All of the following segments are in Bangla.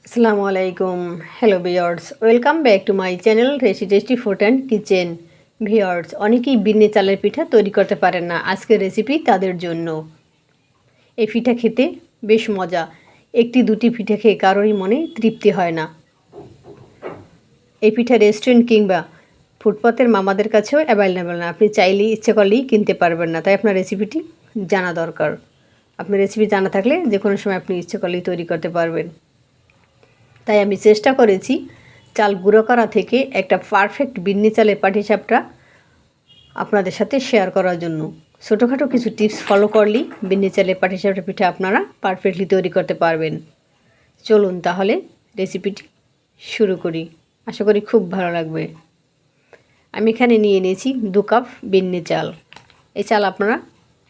আসসালামু আলাইকুম। Hello viewers, welcome back to my channel racy tasty food and kitchen. Viewers, অনেকেই বিন্নি চালের পিঠা তৈরি করতে পারেন না। আজকের রেসিপি তাদের জন্য। এই পিঠা খেতে বেশ মজা। একটি দুটি পিঠা খেয়ে কারোরই মনে তৃপ্তি হয় না। এই পিঠা রেস্টুরেন্ট কিংবা ফুটপাতের মামাদের কাছেও অ্যাভেলেবেল না। আপনি চাইলেই ইচ্ছে করলেই কিনতে পারবেন না, তাই আপনার রেসিপিটি জানা দরকার। আপনার রেসিপি জানা থাকলে যে কোনো সময় আপনি ইচ্ছে করলেই তৈরি করতে পারবেন। তাই আমি চেষ্টা করেছি চাল গুঁড়ো করা থেকে একটা পারফেক্ট বিন্নি চালের পাটিসাপটা আপনাদের সাথে শেয়ার করার জন্য। ছোটোখাটো কিছু টিপস ফলো করলেই বিন্নি চালের পাটিসাপটা পিঠা আপনারা পারফেক্টলি তৈরি করতে পারবেন। চলুন তাহলে রেসিপিটি শুরু করি। আশা করি খুব ভালো লাগবে। আমি এখানে নিয়ে নিয়েছি 2 কাপ বিন্নি চাল। এই চাল আপনারা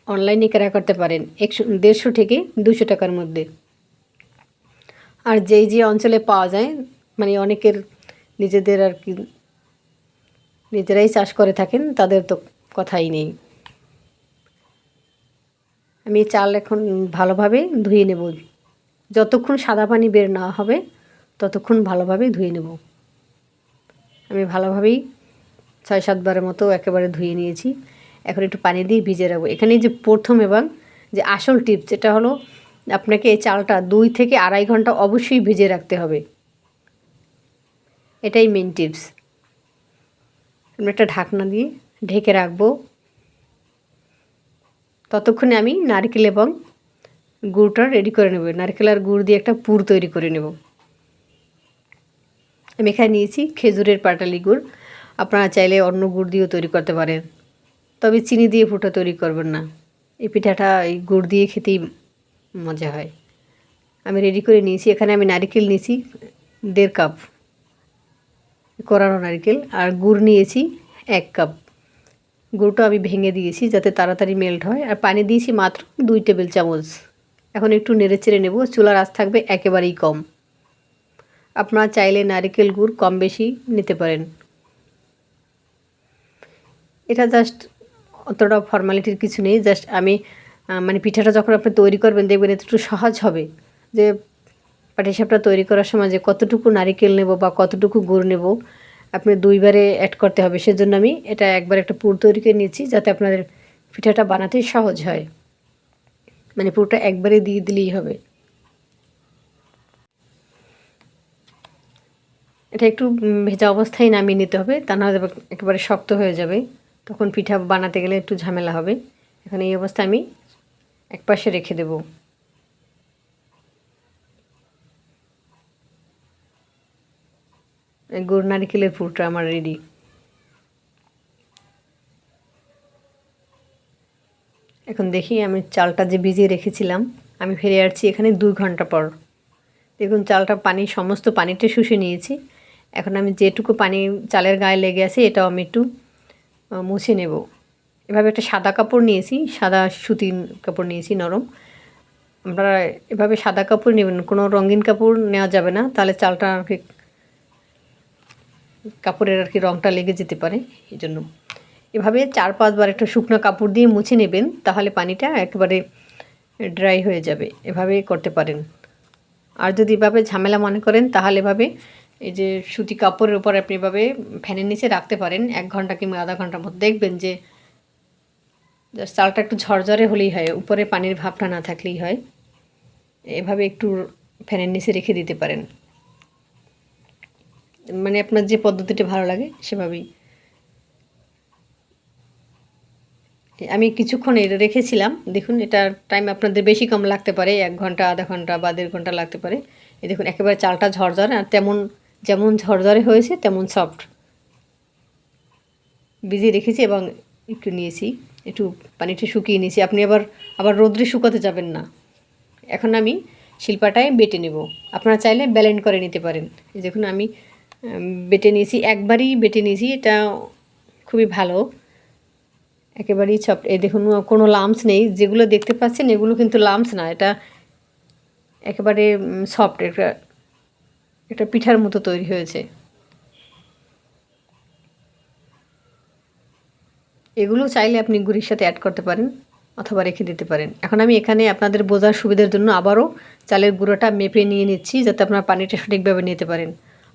অনলাইনে ক্রয় করতে পারেন 150 থেকে 200 টাকার মধ্যে। আর যেই যে অঞ্চলে পাওয়া যায়, মানে অনেকের নিজেদের আর কি নিজেরাই চাষ করে থাকেন, তাদের তো কথাই নেই। আমি চাল এখন ভালোভাবে ধুয়ে নেব। যতক্ষণ সাদা পানি বের না হবে ততক্ষণ ভালোভাবে ধুয়ে নেব। আমি ভালোভাবেই 6-7 বারের মতো একেবারে ধুয়ে নিয়েছি। এখন একটু পানি দিয়ে ভিজিয়ে রাখবো। এখানে যে প্রথম এবং যে আসল টিপস, যেটা হলো আপনাকে এই চালটা 2 থেকে 2.5 ঘন্টা অবশ্যই ভিজিয়ে রাখতে হবে। এটাই মেন টিপস। আমি একটা ঢাকনা দিয়ে ঢেকে রাখবো। ততক্ষণে আমি নারকেল এবং গুড়টা রেডি করে নেব। নারকেল আর গুড় দিয়ে একটা পুর তৈরি করে নেব। আমি এখানে নিয়েছি খেজুরের পাটালি গুড়। আপনারা চাইলে অন্য গুড় দিয়েও তৈরি করতে পারেন, তবে চিনি দিয়ে পুরটা তৈরি করবেন না। এই পিঠাটা এই গুড় দিয়ে খেতেই মজা হয়। আমি রেডি করে নিয়েছি। এখানে আমি নারকেল নিয়েছি 1.5 কাপ কোরানো নারকেল, আর গুড় নিয়েছি 1 কাপ। গুঁড়োটা আমি ভেঙে দিয়েছি যাতে তাড়াতাড়ি মেল্ট হয়, আর পানি দিয়েছি মাত্র 2 টেবিল চামচ। এখন একটু নেড়েচেড়ে নেব। চুলার আঁচ থাকবে একেবারেই কম। আপনারা চাইলে নারকেল গুড় কম বেশি নিতে পারেন। এটা জাস্ট অতটা ফর্মালিটির কিছু নেই। জাস্ট আমি মানে পিঠাটা যখন আপনি তৈরি করবেন দেখবেন একটু সহজ হবে যে পাটিসাপটা তৈরি করার সময় যে কতটুকু নারকেল নেব বা কতটুকু গুড় নেব আপনি 2 বারে অ্যাড করতে হবে। সেজন্য আমি এটা একবার একটা পুর তৈরি করে নিয়েছি যাতে আপনাদের পিঠাটা বানাতে সহজ হয়। মানে পুরটা একবারে দিয়ে দিলেই হবে। এটা একটু ভেজা অবস্থায় নামিয়ে নিতে হবে, তা না হলে একেবারে শক্ত হয়ে যাবে। তখন পিঠা বানাতে গেলে একটু ঝামেলা হবে। এখন এই অবস্থায় আমি একপাশে রেখে দেব। গুড় নারকেলের পুরটা আমার রেডি। এখন দেখি আমি চালটা যে ভিজিয়ে রেখেছিলাম, আমি ফিরে আসছি এখানে 2 ঘন্টা পর। দেখুন চালটা সমস্ত পানিটা শুষে নিয়েছি। এখন আমি যেটুকু পানি চালের গায়ে লেগে আছে এটাও আমি একটু মুছে নেব। এভাবে একটা সাদা কাপড় নিয়েছি, সাদা সুতির কাপড় নিয়েছি নরম। আপনারা এভাবে সাদা কাপড় নেবেন, কোনো রঙিন কাপড় নেওয়া যাবে না, তাহলে চালটা আর কি কাপড়ের আর কি রঙটা লেগে যেতে পারে। এই জন্য এভাবে 4-5 বার একটা শুকনো কাপড় দিয়ে মুছে নেবেন, তাহলে পানিটা একেবারে ড্রাই হয়ে যাবে। এভাবে করতে পারেন। আর যদি এভাবে ঝামেলা মনে করেন তাহলে এভাবে এই যে সুতি কাপড়ের উপর আপনি এভাবে ফ্যানের নিচে রাখতে পারেন 1 ঘন্টা কিংবা আধা ঘন্টার মতো। দেখবেন যে জাস্ট চালটা একটু ঝরঝরে হলেই হয়, উপরে পানির ভাবটা না থাকলেই হয়। এভাবে একটু ফ্যানের নিচে রেখে দিতে পারেন। মানে আপনার যে পদ্ধতিটা ভালো লাগে সেভাবেই। আমি কিছুক্ষণ এটা রেখেছিলাম। দেখুন এটার টাইম আপনাদের বেশি কম লাগতে পারে, 1 ঘন্টা আধা ঘন্টা বা 1.5 ঘন্টা লাগতে পারে। এই দেখুন একেবারে চালটা ঝরঝরে, আর যেমন ঝরঝরে হয়েছে তেমন সফট। ভিজিয়ে রেখেছি এবং একটু নিয়েছি, একটু পানিটা শুকিয়ে নিয়েছি। আপনি আবার রোদ্রে শুকাতে যাবেন না। এখন আমি শিলপাটায় বেটে নেব। আপনারা চাইলে ব্লেন্ড করে নিতে পারেন। এই দেখুন আমি বেটে নিয়েছি, একবারই বেটে নিয়েছি। এটা খুবই ভালো, একেবারেই সফট। এই দেখুন কোনো লাম্পস নেই। যেগুলো দেখতে পাচ্ছেন এগুলো কিন্তু লাম্পস না, এটা একেবারে সফট। এটা পিঠার মতো তৈরি হয়েছে। এগুলো চাইলে আপনি গুড়ির সাথে অ্যাড করতে পারেন। অথবা রেখে দিতে পারেন। এখন আমি এখানে আপনাদের বোঝার সুবিধার জন্য আবারও চালের গুঁড়োটা মেপে নিয়ে নিচ্ছি, যাতে আপনারা পানিটা সঠিকভাবে নিতে পারেন।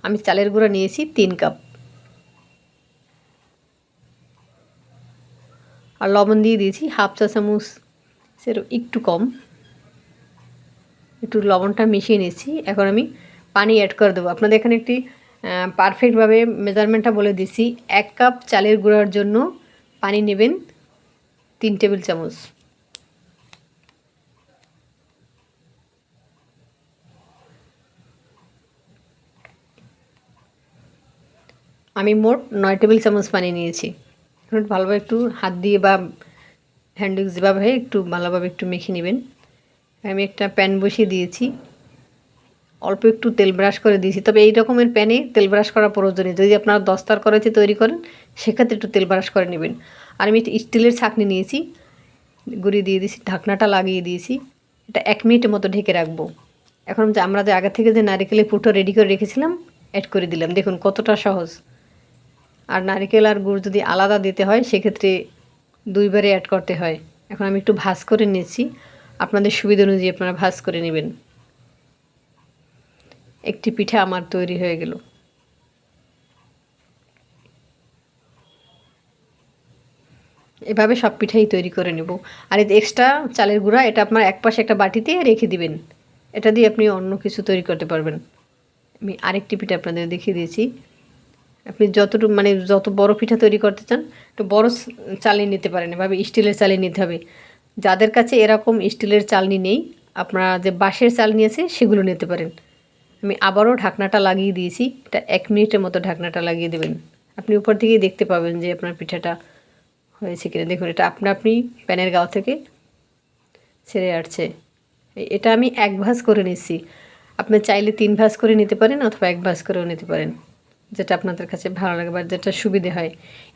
আমি চালের গুঁড়ো নিয়েছি 3 কাপ, আর লবণ দিয়ে দিয়েছি হাফ চা চামচ, সেরও একটু কম। একটু লবণটা মিশিয়ে নিচ্ছি। এখন আমি পানি অ্যাড করে দেবো। আপনাদের এখানে একটি পারফেক্টভাবে মেজারমেন্টটা বলে দিচ্ছি। 1 কাপ চালের গুঁড়ার জন্য পানি নেবেন 3 টেবিল চামচ। আমি মোট 9 টেবিল চামচ পানি নিয়েছি। এখন ভালোভাবে একটু হাত দিয়ে বা হ্যান্ড উইক্স যেভাবে একটু ভালোভাবে একটু মেখে নেবেন। আমি একটা প্যান বসিয়ে দিয়েছি, অল্প একটু তেল ব্রাশ করে দিয়েছি। তবে এই রকমের প্যানে তেল ব্রাশ করা প্রয়োজনীয়। যদি আপনারা দস্তার করাতে তৈরি করেন সেক্ষেত্রে একটু তেল ব্রাশ করে নেবেন। আর আমি স্টিলের ছাঁকনি নিয়েছি, গুঁড়ি দিয়ে দিয়েছি, ঢাকনাটা লাগিয়ে দিয়েছি। এটা 1 মিনিটের মতো ঢেকে রাখবো। এখন যে আমরা যে আগে থেকে যে নারিকেলের পুরটা রেডি করে রেখেছিলাম অ্যাড করে দিলাম। দেখুন কতটা সহজ। আর নারিকেল আর গুড় যদি আলাদা দিতে হয় সেক্ষেত্রে 2 বারে অ্যাড করতে হয়। এখন আমি একটু ভাজ করে নিয়েছি, আপনাদের সুবিধা অনুযায়ী আপনারা ভাজ করে নেবেন। একটি পিঠা আমার তৈরি হয়ে গেল। এভাবে সব পিঠাই তৈরি করে নেব। আর এই এক্সট্রা চালের গুঁড়া এটা আপনার একপাশে একটা বাটিতে রেখে দিবেন। এটা দিয়ে আপনি অন্য কিছু তৈরি করতে পারবেন। আমি আরেকটি পিঠা আপনাদের দেখিয়ে দিয়েছি। আপনি যতটুকু মানে যত বড় পিঠা তৈরি করতে চান একটু বড় চালনি নিতে পারেন। এভাবে স্টিলের চালনি নিতে হবে। যাদের কাছে এরকম স্টিলের চালনি নেই, আপনারা যে বাঁশের চালনি আছে সেগুলো নিতে পারেন। আমি আবারও ঢাকনাটা লাগিয়ে দিয়েছি। এটা 1 মিনিটের মতো ঢাকনাটা লাগিয়ে দেবেন। আপনি উপর থেকেই দেখতে পাবেন যে আপনার পিঠাটা হয়েছে কিনা। দেখুন এটা আপনি প্যানের গাও থেকে ছেড়ে আসছে। এটা আমি 1 ভাঁজ করে নিচ্ছি। আপনি চাইলে 3 ভাঁজ করে নিতে পারেন অথবা 1 ভাঁজ করেও নিতে পারেন, যেটা আপনাদের কাছে ভালো লাগে বা যেটা সুবিধে হয়।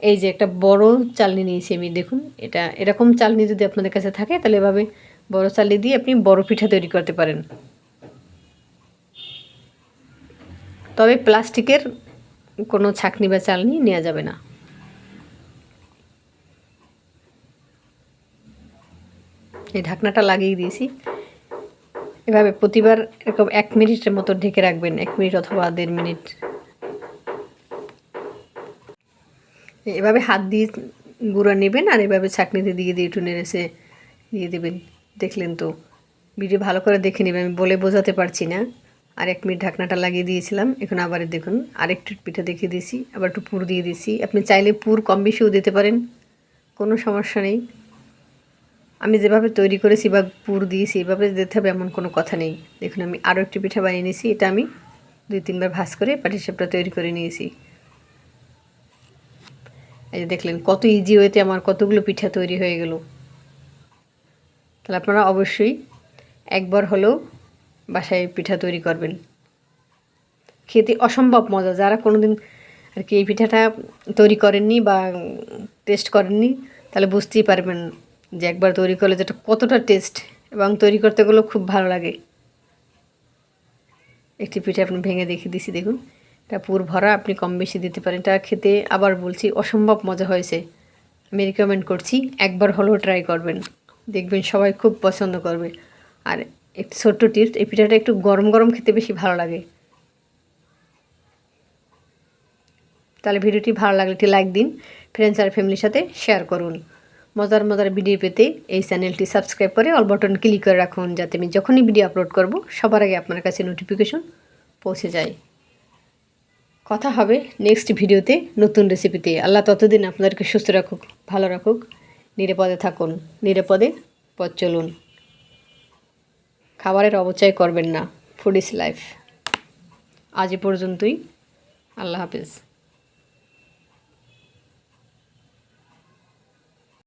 এই যে একটা বড় চালনি নিয়েছি আমি, দেখুন এটা এরকম চালনি যদি আপনাদের কাছে থাকে তাহলে এভাবে বড় চালনি দিয়ে আপনি বড় পিঠা তৈরি করতে পারেন। তবে প্লাস্টিকের কোনো ছাঁকনি বা চালনি নেওয়া যাবে না। এই ঢাকনাটা লাগিয়ে দিয়েছি। এভাবে প্রতিবার এরকম 1 মিনিটের মতো ঢেকে রাখবেন, 1 মিনিট অথবা 1.5 মিনিট। এভাবে হাত দিয়ে গুঁড়া নেবেন আর এভাবে ছাঁকনিতে দিয়ে দিয়ে একটু নেড়েছে দিয়ে দেবেন। দেখলেন তো, ভিডিও ভালো করে দেখে নেবেন, আমি বলে বোঝাতে পারছি না। আর 1 মিনিট ঢাকনাটা লাগিয়ে দিয়েছিলাম। এখন আবার দেখুন আরেকটু পিঠা দেখিয়ে দিয়েছি, আবার একটু পুর দিয়ে দিয়েছি। আপনি চাইলে পুর কম বেশিও দিতে পারেন, কোনো সমস্যা নেই। আমি যেভাবে তৈরি করেছি বা পুর দিয়েছি এভাবে দিতে হবে এমন কোনো কথা নেই। দেখুন আমি আরও একটি পিঠা বানিয়ে নিয়েছি। এটা আমি 2-3 বার ভাঁজ করে পাটিসাপটা তৈরি করে নিয়েছি। এই যে দেখলেন কত ইজি ওয়েতে আমার কতগুলো পিঠা তৈরি হয়ে গেল। তাহলে আপনারা অবশ্যই একবার হলেও বাসায় পিঠা তৈরি করবেন। খেতে অসম্ভব মজা। যারা কোনো দিন আর কি এই পিঠাটা তৈরি করেননি বা টেস্ট করেননি তাহলে বুঝতেই পারবেন যে একবার তৈরি করলে যেটা কতটা টেস্ট, এবং তৈরি করতে গেলেও খুব ভালো লাগে। একটি পিঠা আপনি ভেঙে দেখিয়ে দিছি, দেখুন এটা পুর ভরা, আপনি কম বেশি দিতে পারেন। এটা খেতে আবার বলছি অসম্ভব মজা হয়েছে। আমি রিকমেন্ড করছি একবার হলেও ট্রাই করবেন, দেখবেন সবাই খুব পছন্দ করবে। আর একটি ছোট্ট টিপস, এই পিঠাটা একটু গরম গরম খেতে বেশি ভালো লাগে। তাহলে ভিডিওটি ভালো লাগলে একটি লাইক দিন, ফ্রেন্ডস আর ফ্যামিলির সাথে শেয়ার করুন। মজার মজার ভিডিও পেতে এই চ্যানেলটি সাবস্ক্রাইব করে অল বাটন ক্লিক করে রাখুন, যাতে আমি যখনই ভিডিও আপলোড করব সবার আগে আপনার কাছে নোটিফিকেশন পৌঁছে যায়। কথা হবে নেক্সট ভিডিওতে নতুন রেসিপিতে। আল্লাহ ততদিন আপনাদেরকে সুস্থ রাখুক, ভালো রাখুক, নিরাপদে থাকুন, নিরাপদে পথ চলুন। খাবারের অপচয় করবেন না। Food is life. আজ এ পর্যন্তই। আল্লাহ হাফেজ।